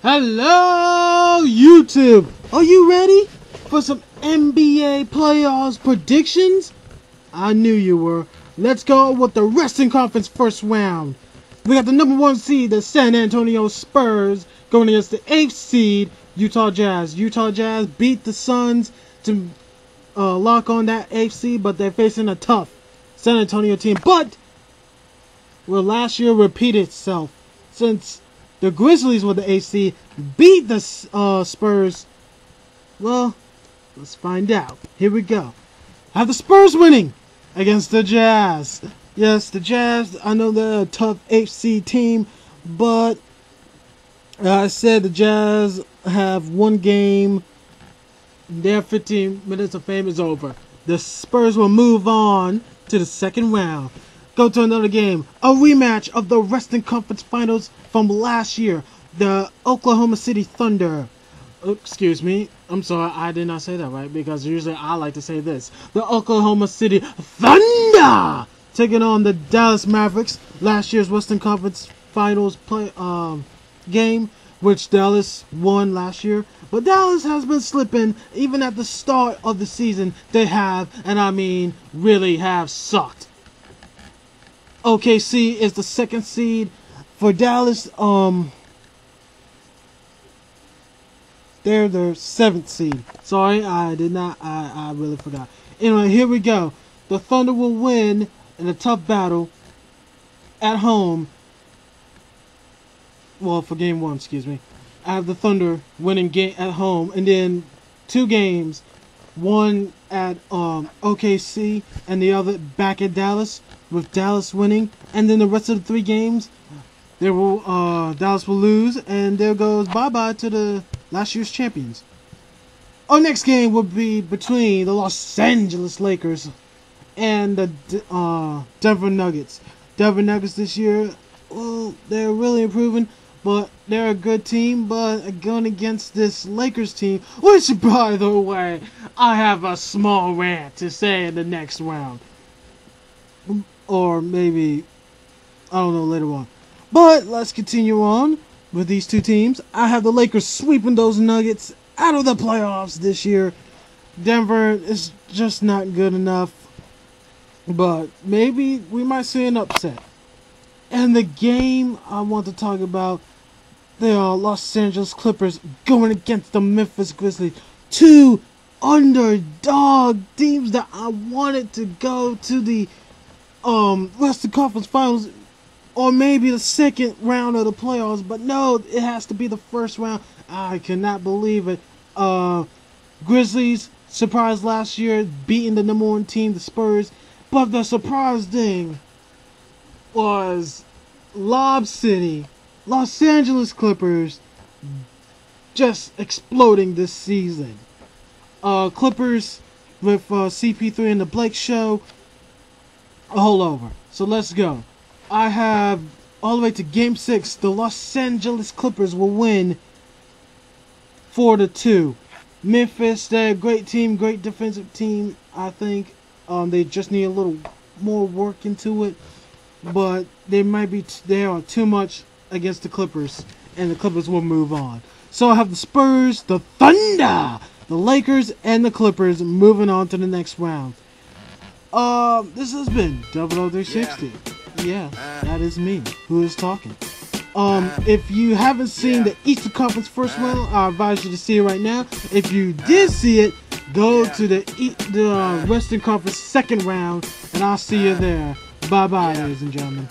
Hello, YouTube! Are you ready for some NBA playoffs predictions? I knew you were. Let's go with the Western Conference first round. We got the number 1 seed, the San Antonio Spurs, going against the 8th seed, Utah Jazz. Utah Jazz beat the Suns to lock on that 8th seed, but they're facing a tough San Antonio team. But will last year repeat itself, since the Grizzlies with the 8th seed beat the Spurs? Well, let's find out. Here we go. I have the Spurs winning against the Jazz. Yes, the Jazz, I know they're a tough 8th seed team, but I said the Jazz have one game. Their 15 minutes of fame is over. The Spurs will move on to the second round. Go to another game. A rematch of the Western Conference Finals from last year. The Oklahoma City Thunder. Excuse me. I'm sorry, I did not say that right, because usually I like to say this. The Oklahoma City Thunder taking on the Dallas Mavericks. Last year's Western Conference Finals game, which Dallas won last year. But Dallas has been slipping. Even at the start of the season, they have, and I mean really have, sucked. OKC is the 2nd seed. For Dallas, they're the 7th seed. Sorry, I did not, I really forgot. Anyway, here we go. The Thunder will win in a tough battle at home. Well, for game 1, excuse me. I have the Thunder winning game at home, and then 2 games, one at OKC and the other back at Dallas, with Dallas winning. And then the rest of the 3 games, they will Dallas will lose, and there goes bye-bye to the last year's champions. Our next game will be between the Los Angeles Lakers and the Denver Nuggets. Denver Nuggets this year, well, they're really improving, but they're a good team. But going against this Lakers team, which, by the way, I have a small rant to say in the next round. Or maybe, I don't know, later on. But let's continue on with these 2 teams. I have the Lakers sweeping those Nuggets out of the playoffs this year. Denver is just not good enough. But maybe we might see an upset. And the game I want to talk about, the Los Angeles Clippers going against the Memphis Grizzlies. 2 underdog teams that I wanted to go to the Western Conference Finals, or maybe the second round of the playoffs, but no, it has to be the first round. I cannot believe it. Grizzlies surprised last year, beating the number 1 team, the Spurs, but the surprise thing was Lob City, Los Angeles Clippers, just exploding this season. Clippers with CP3 and the Blake Show, a holdover. So let's go. I have all the way to game 6. The Los Angeles Clippers will win 4-2. Memphis, they're a great team, great defensive team. I think they just need a little more work into it, but they are too much against the Clippers, and the Clippers will move on. So I have the Spurs, the Thunder, the Lakers, and the Clippers moving on to the next round. This has been 00360. Yeah, that is me who is talking. If you haven't seen the Eastern Conference first round, I advise you to see it right now. If you did see it, go to the Western Conference second round, and I'll see you there. Bye-bye, ladies and gentlemen.